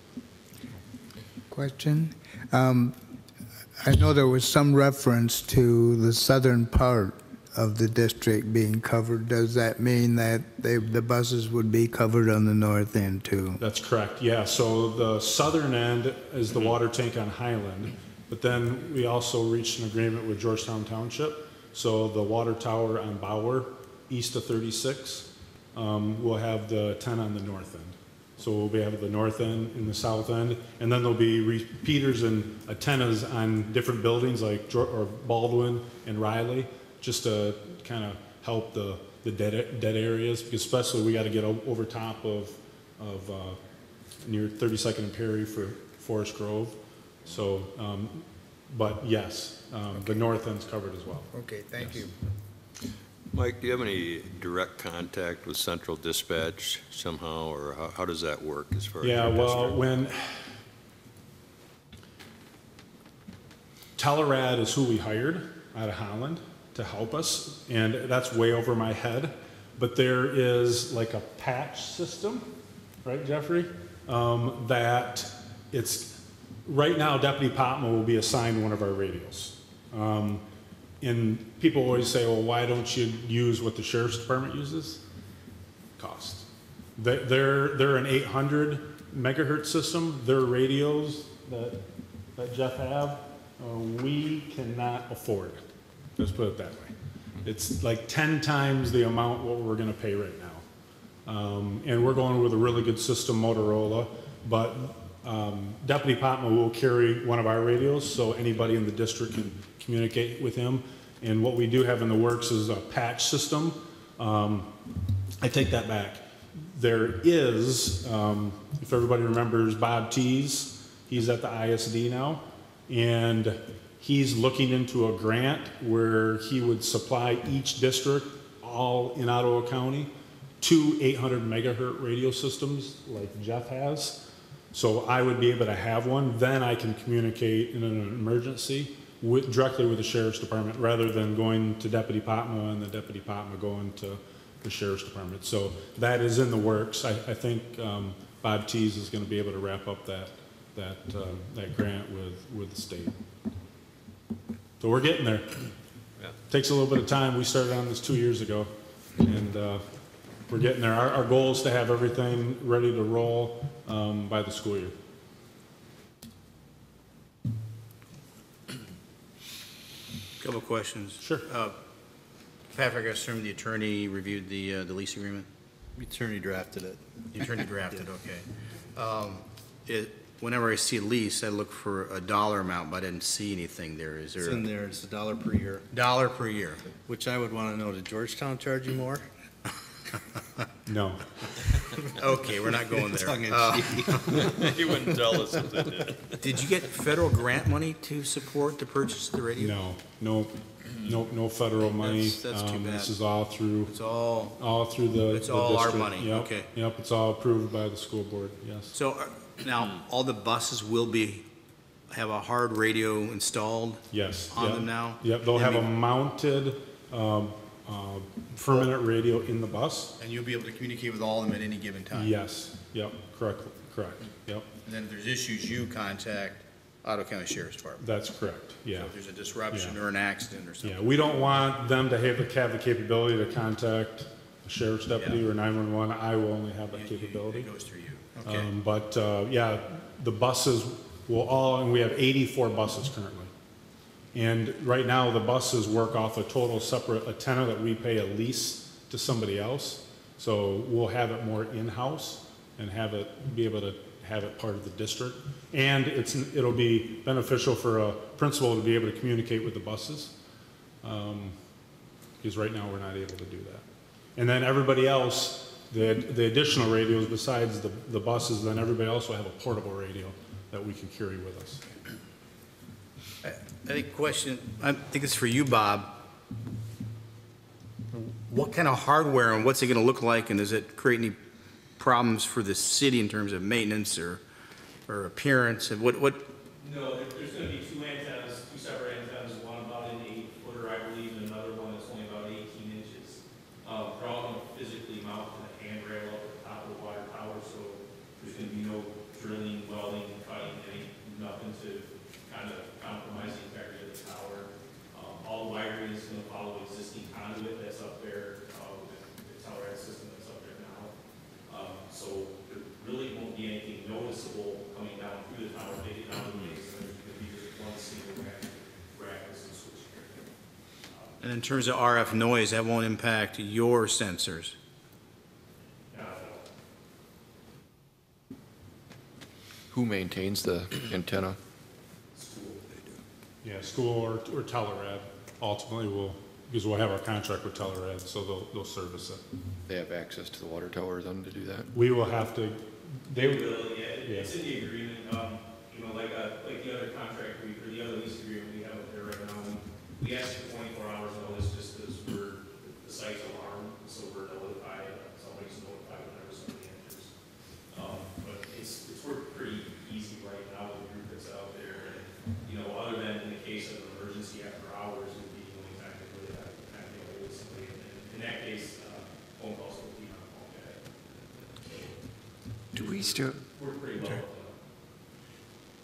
Question. I know there was some reference to the southern part of the district being covered. Does that mean that the buses would be covered on the north end too? That's correct, yeah. So the southern end is the water tank on Highland, but then we also reached an agreement with Georgetown Township. So the water tower on Bauer, east of 36, we'll have the 10 on the north end. So we'll be having the north end and the south end, and then there'll be repeaters and antennas on different buildings like Baldwin and Riley, just to kind of help the dead areas, because especially we got to get over top of near 32nd and Perry for Forest Grove. So, but yes, the north end's covered as well. Okay, thank you. Mike, do you have any direct contact with Central Dispatch somehow, or how does that work as far as Yeah, your well, district? when Telerad is who we hired out of Holland to help us, and that's way over my head, but there is like a patch system, right, Jeffrey? That it's, right now Deputy Potma will be assigned one of our radios. And people always say, well, why don't you use what the Sheriff's Department uses? Cost. They're an 800 megahertz system. Their radios that Jeff have, we cannot afford. Let's put it that way. It's like 10 times the amount what we're going to pay right now. And we're going with a really good system, Motorola, but Deputy Potma will carry one of our radios so anybody in the district can communicate with him. And what we do have in the works is a patch system. I take that back. There is, if everybody remembers Bob Tees, he's at the ISD now, and he's looking into a grant where he would supply each district, all in Ottawa County, 2 800 megahertz radio systems like Jeff has. So I would be able to have one, then I can communicate in an emergency directly with the Sheriff's Department rather than going to Deputy Potma and the Deputy Potma going to the Sheriff's Department. So that is in the works. I think Bob Tees is going to be able to wrap up that grant with the state. So we're getting there. Yeah. Takes a little bit of time. We started on this 2 years ago, and we're getting there. Our goal is to have everything ready to roll by the school year. Couple of questions. Sure. Patrick, I assume the attorney reviewed the lease agreement? The attorney drafted it. The attorney drafted, okay. Whenever I see lease, I look for a dollar amount, but I didn't see anything there. Is there? It's in there. It's $1 per year. $1 per year. Which I would want to know, did Georgetown charge you more? No. Okay, we're not going there. He wouldn't tell us if they did. Did you get federal grant money to support the purchase of the radio? No federal money. That's too bad. This is all through. It's all through the. It's the all our district. money. Yep. Okay. Yep. It's all approved by the school board. Yes. So now all the buses will have a hard radio installed. Yes. On them now. Yep. They'll have a mounted permanent radio in the bus. And you'll be able to communicate with all of them at any given time. Yes. Yep. Correct. Yep. And then if there's issues, you contact Ottawa County Sheriff's Department. That's correct. Yeah. So if there's a disruption or an accident or something. Yeah. We don't want them to have the capability to contact a sheriff's deputy or 911. I will only have that capability. It goes through you. Okay. But yeah, the buses will all, and we have 84 buses currently. And right now, the buses work off a total separate antenna that we pay a lease to somebody else. So we'll have it more in-house and have it be able to have it part of the district. And it'll be beneficial for a principal to be able to communicate with the buses. Because right now we're not able to do that. And then everybody else, the additional radios besides the buses, then everybody else will have a portable radio that we can carry with us. I think it's for you, Bob. What kind of hardware and what's it going to look like, and does it create any problems for the city in terms of maintenance or appearance? And what? No, there's going to be two antennas, two separate antennas, one about an 8-footer, I believe, and another one that's only about 18 inches. They're all going to physically mount to the handrail up at the top of the water tower, so there's going to be no drilling, welding, cutting, nothing to kind of compromise the integrity of the tower. All the wiring is going to follow existing conduit that's up there, the tower system that's up there now. So there really won't be anything noticeable coming down through the tower. They get down to the base, and there's going to be just one single rack with some switch here. And in terms of RF noise, that won't impact your sensors. Who maintains the antenna? Yeah, school or Telerad. Ultimately, because we'll have our contract with Telerad, so they'll service it. They have access to the water tower then to do that? We will have to. They will, yeah. It's in the agreement. You know, like the other contract or the other lease agreement we have up there right now. We ask for 24 hours notice just because the site's alarmed, so we're notified. Somebody's notified whenever somebody enters. But it's worked pretty easy right now with the group that's out there. And, you know, other than in the case of an emergency after hours would be the only time they really have to get hold of somebody. And in that case, phone calls will be on phone guy. Do we still? We're pretty low.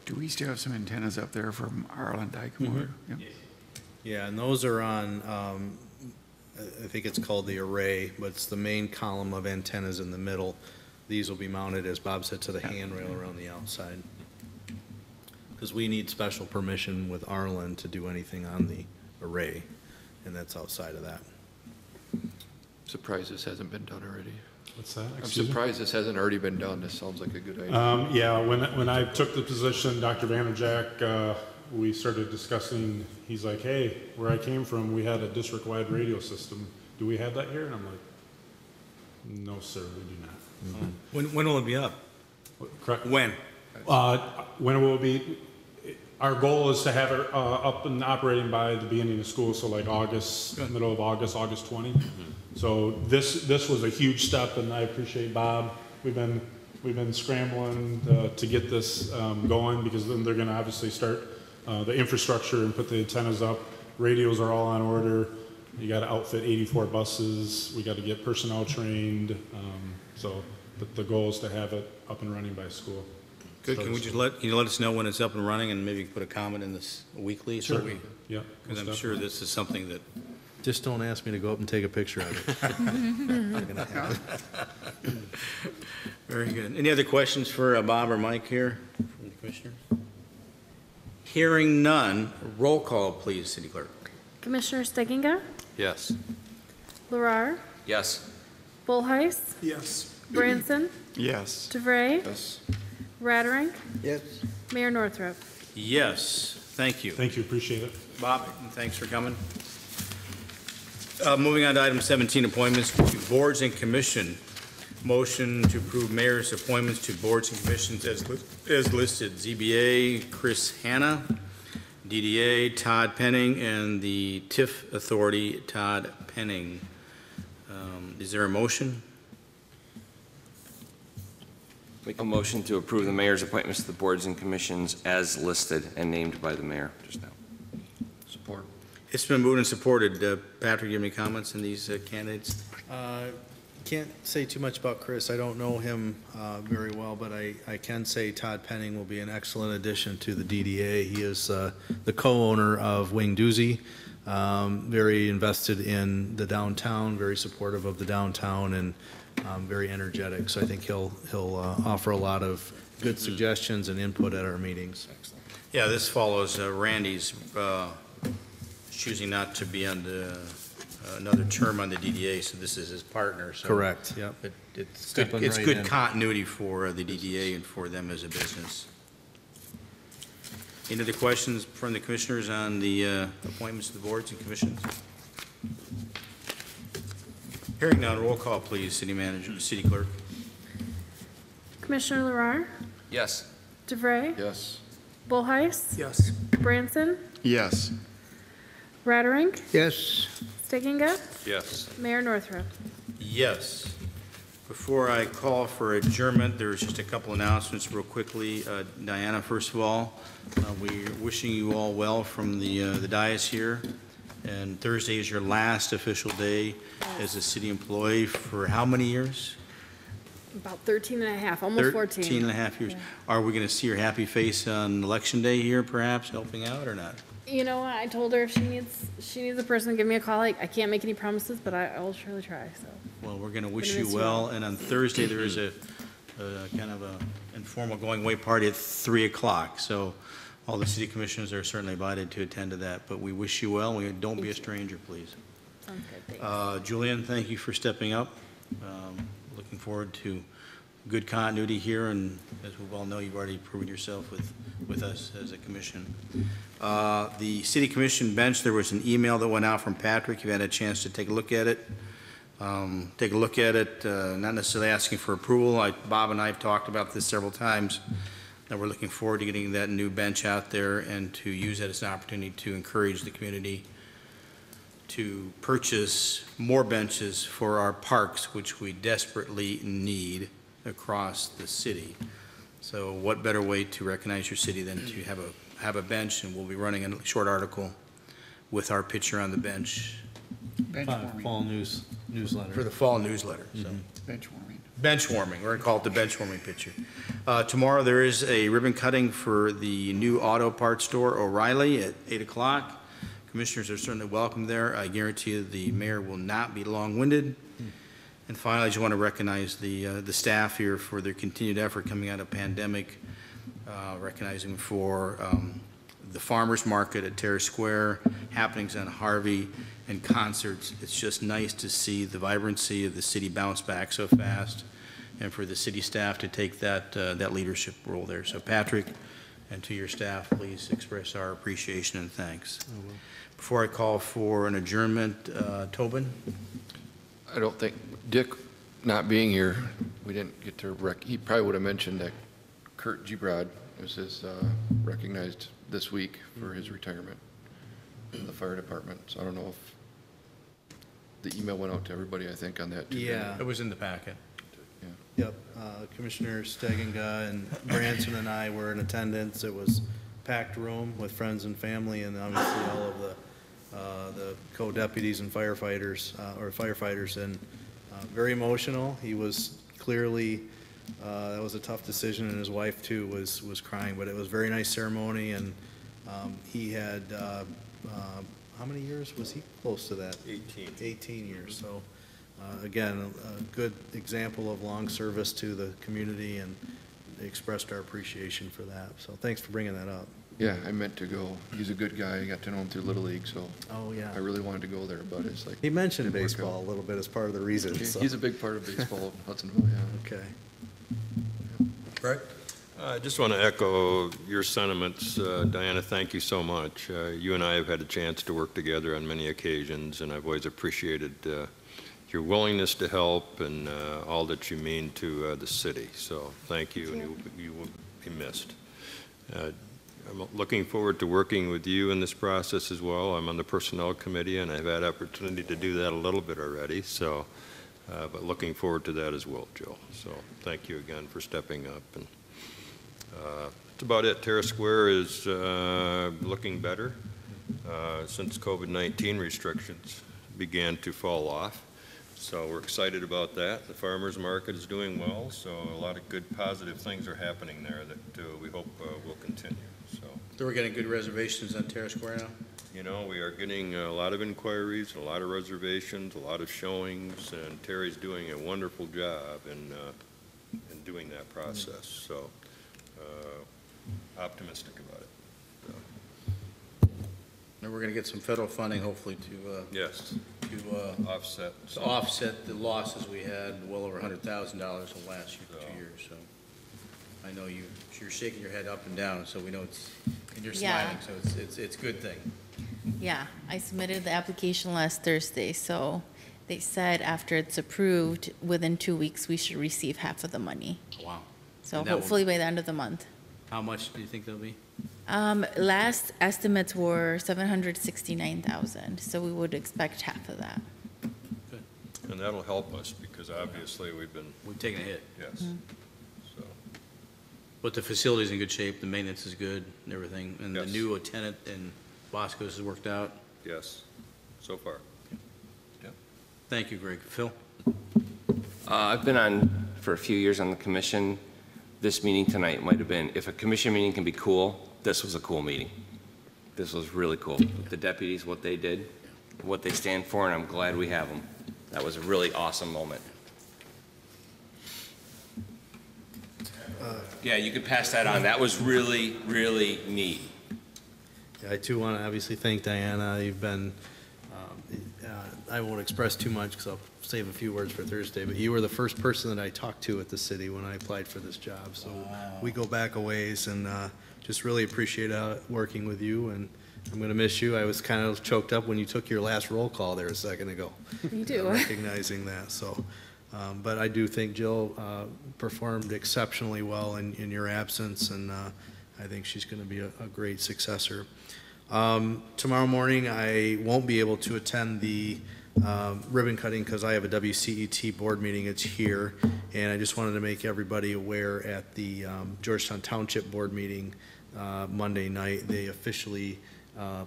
Do we still have some antennas up there from Arlen Dykemoor? Yep. Yes. Yeah, and those are on, I think it's called the array, but it's the main column of antennas in the middle. These will be mounted, as Bob said, to the handrail around the outside. Because we need special permission with Arlen to do anything on the array, and that's outside of that. Surprised this hasn't been done already. What's that? I'm surprised this hasn't already been done. This sounds like a good idea. Yeah, when I took the position, Dr. Vanderjack, we started discussing, he's like, hey, where I came from, we had a district-wide radio system. Do we have that here? And I'm like, no, sir, we do not. When will it be up? Correct. When? When it will be, our goal is to have it up and operating by the beginning of school, so like August, middle of August, August 20. So this was a huge step, and I appreciate Bob. We've been scrambling to get this going, because then they're going to obviously start the infrastructure and put the antennas up. Radios are all on order. You got to outfit 84 buses. We got to get personnel trained. So the goal is to have it up and running by school. Good. Can we just let us know when it's up and running, and maybe put a comment in this weekly? Sure. So Yeah. because I'm sure this is something that. Just don't ask me to go up and take a picture of it. Not gonna happen. Very good. Any other questions for Bob or Mike here from the commissioners? Hearing none, roll call, please, City Clerk. Commissioner Steginger, Yes. Larar, Yes. Bullheis, Yes. Branson, Yes. DeVray, Yes. Radering, Yes. Mayor Northrup. Yes, thank you. Thank you, appreciate it. Bob, and thanks for coming. Moving on to item 17, appointments to boards and commission. Motion to approve mayor's appointments to boards and commissions as listed. ZBA, Chris Hanna. DDA, Todd Penning. And the TIF Authority, Todd Penning. Is there a motion? Make a motion to approve the mayor's appointments to the boards and commissions as listed and named by the mayor just now. Support. It's been moved and supported. Patrick, you have any comments on these candidates? Can't say too much about Chris. I don't know him very well, but I can say Todd Penning will be an excellent addition to the DDA. He is the co-owner of Wing Doozy, very invested in the downtown, very supportive of the downtown, and very energetic. So I think he'll offer a lot of good suggestions and input at our meetings. Yeah, this follows Randy's choosing not to be on the another term on the DDA, so this is his partner. So Correct, yep. It's Stepping good, it's right good in. continuity for the DDA and for them as a business. Any other questions from the commissioners on the appointments to the boards and commissions? Hearing none, roll call, please, city manager, city clerk. Commissioner Larrar, Yes. DeVray, Yes. Bullheis, Yes. Branson, Yes. Ratterink, Yes. Stickinga, Yes. Mayor Northrup. Yes. Before I call for adjournment, there's just a couple announcements real quickly. Diana, first of all, we're wishing you all well from the dais here. And Thursday is your last official day as a city employee for how many years? About 13 and a half, almost 14. 13 and a half years. Yeah. Are we going to see your happy face on election day here, perhaps, helping out or not? You know what, I told her if she needs a person to give me a call. Like, I can't make any promises, but I will surely try, so. Well, we're going to wish Gonna you miss you well. all. And on Thursday, there is a kind of a informal going away party at 3 o'clock. So all the city commissioners are certainly invited to attend to that. But we wish you well. Don't be a stranger, please. Sounds good, thanks. Julian, thank you for stepping up. Looking forward to good continuity here, and as we all know, you've already proven yourself with us as a commission. The city commission bench, there was an email that went out from Patrick. You had a chance to take a look at it. Not necessarily asking for approval. Bob and I have talked about this several times, and we're looking forward to getting that new bench out there and to use that as an opportunity to encourage the community to purchase more benches for our parks, which we desperately need across the city. So what better way to recognize your city than to have a bench, and we'll be running a short article with our picture on the bench Fall newsletter. for the fall newsletter. So Bench warming. bench warming, we're gonna call it the bench warming picture. Tomorrow there is a ribbon cutting for the new auto parts store O'Reilly at 8 o'clock. Commissioners are certainly welcome there. I guarantee you the mayor will not be long-winded. And finally, I just want to recognize the staff here for their continued effort coming out of pandemic, recognizing for the farmers market at Terrace Square, happenings on Harvey, and concerts. It's just nice to see the vibrancy of the city bounce back so fast, and for the city staff to take that leadership role there. So Patrick, and to your staff, please express our appreciation and thanks. Before I call for an adjournment, Tobin? I don't think, Dick not being here, we didn't get to he probably would have mentioned that Kurt Gibrod was recognized this week for his retirement in the fire department. So I don't know if the email went out to everybody, I think, on that too. Yeah. It was in the packet. Yeah. Yep, Commissioner Steginga and Branson and I were in attendance. It was packed room with friends and family, and obviously all of the co-deputies and firefighters, and very emotional. He was clearly, that was a tough decision, and his wife too was crying, but it was a very nice ceremony, and he had, how many years was he close to that? 18. 18 years, so again, a good example of long service to the community, and they expressed our appreciation for that, so thanks for bringing that up. Yeah, I meant to go. He's a good guy. I got to know him through Little League, so Oh, yeah. I really wanted to go there, but it's like. He mentioned didn't work baseball out. a little bit as part of the reason, so. He's a big part of baseball in Hudsonville, yeah. Okay. Right. I just want to echo your sentiments. Diana, thank you so much. You and I have had a chance to work together on many occasions, and I've always appreciated your willingness to help and all that you mean to the city. So thank you, and you will be missed. I'm looking forward to working with you in this process as well. I'm on the Personnel Committee, and I've had opportunity to do that a little bit already, so, but looking forward to that as well, Jill. So thank you again for stepping up. And that's about it. Terrace Square is looking better since COVID-19 restrictions began to fall off. So we're excited about that. The farmers market is doing well, so a lot of good positive things are happening there that we hope will continue. So we're getting good reservations on Terrace Square now? You know, we are getting a lot of inquiries, a lot of reservations, a lot of showings, and Terry's doing a wonderful job in doing that process. So optimistic about it. And we're going to get some federal funding, hopefully, to Yes. to offset the losses we had, well over $100,000 in the last 2 years, so. I know you're shaking your head up and down, so we know it's, and you're Yeah. smiling, so it's a good thing. Yeah, I submitted the application last Thursday, so they said after it's approved, within 2 weeks, we should receive half of the money. Wow. So And that will- hopefully by the end of the month. How much do you think that'll be? Last estimates were 769,000, so we would expect half of that. And that'll help us, because obviously we've taken a hit. Yes. So, But the facility's in good shape, the maintenance is good and everything, and the new tenant in Bosco's has worked out. yes, so far. Thank you, Greg. Phil? I've been on for a few years on the commission. This meeting tonight might have been, if a commission meeting can be cool, this was a cool meeting. This was really cool. The deputies, what they did, what they stand for, and I'm glad we have them. That was a really awesome moment. Yeah, you could pass that on. That was really, really neat. Yeah, I too want to obviously thank Diana. You've been, I won't express too much because I'll save a few words for Thursday, but you were the first person that I talked to at the city when I applied for this job. So we go back a ways, and just really appreciate working with you, and I'm going to miss you. I was kind of choked up when you took your last roll call there a second ago. Me too. Recognizing that, so. But I do think Jill performed exceptionally well in your absence, and I think she's going to be a great successor. Tomorrow morning, I won't be able to attend the ribbon cutting because I have a WCET board meeting. It's here, and I just wanted to make everybody aware at the Georgetown Township board meeting Monday night, they officially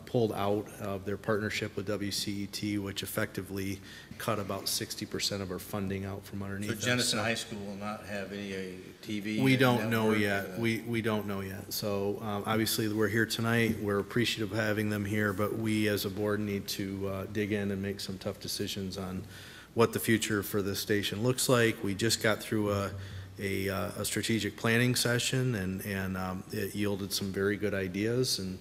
pulled out of their partnership with WCET, which effectively cut about 60% of our funding out from underneath us. So Jenison High School will not have any TV? We don't know yet. We don't know yet. So obviously, we're here tonight. We're appreciative of having them here, but we as a board need to dig in and make some tough decisions on what the future for this station looks like. We just got through a strategic planning session, and it yielded some very good ideas and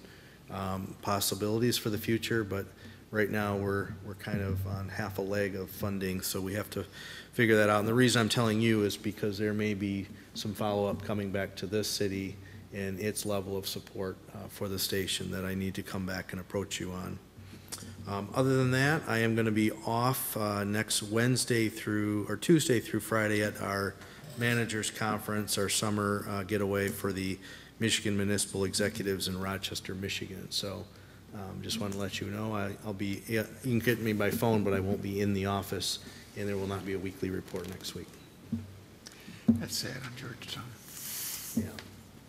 possibilities for the future, but right now we're kind of on half a leg of funding, so we have to figure that out. And the reason I'm telling you is because there may be some follow-up coming back to this city and its level of support for the station that I need to come back and approach you on. Other than that, I am going to be off next Tuesday through Friday at our managers conference, our summer getaway for the Michigan Municipal Executives in Rochester, Michigan. So just want to let you know, I'll be, you can get me by phone, but I won't be in the office, and there will not be a weekly report next week. That's sad on Georgetown.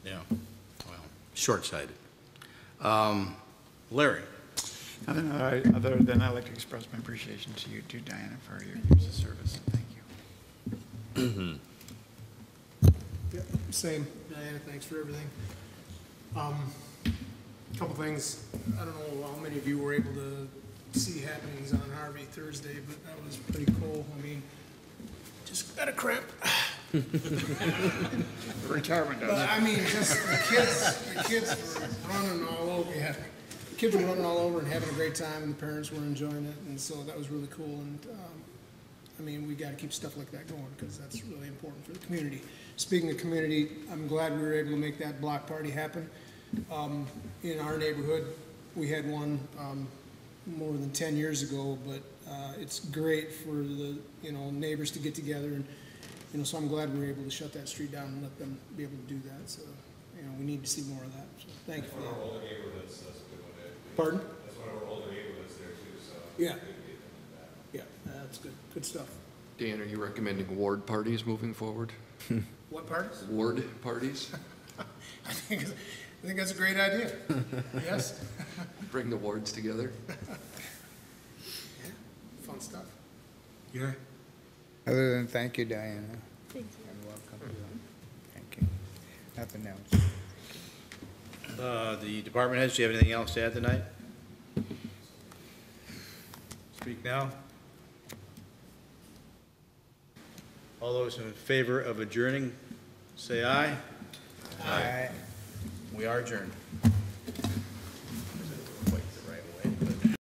Yeah, well, short-sighted. Larry? Nothing other than I'd like to express my appreciation to you too, Diana, for your years of service. Thank you. Yep, same. Diana, thanks for everything. Couple things. I don't know how many of you were able to see happenings on Harvey Thursday, but that was pretty cool. I mean, just got a cramp. Retirement does. But I mean, just the kids were running all over. Yeah, the kids were running all over and having a great time, and the parents were enjoying it, and so that was really cool. And I mean, we got to keep stuff like that going because that's really important for the community. Speaking of community, I'm glad we were able to make that block party happen. In our neighborhood, we had one more than 10 years ago, but it's great for the neighbors to get together, and so I'm glad we were able to shut that street down and let them be able to do that. So we need to see more of that. So thank you for that. Pardon? That's one of our older neighborhoods there too. So yeah, yeah, that's good. Good stuff. Dan, are you recommending ward parties moving forward? What parties? Ward parties? I think that's a great idea. Yes. Bring the wards together. Yeah, fun stuff. Yeah. Other than thank you, Diana. Thank you. You're welcome. Thank you. Nothing else. The department heads, do you have anything else to add tonight? Speak now. All those in favor of adjourning, say aye. Aye. We are adjourned.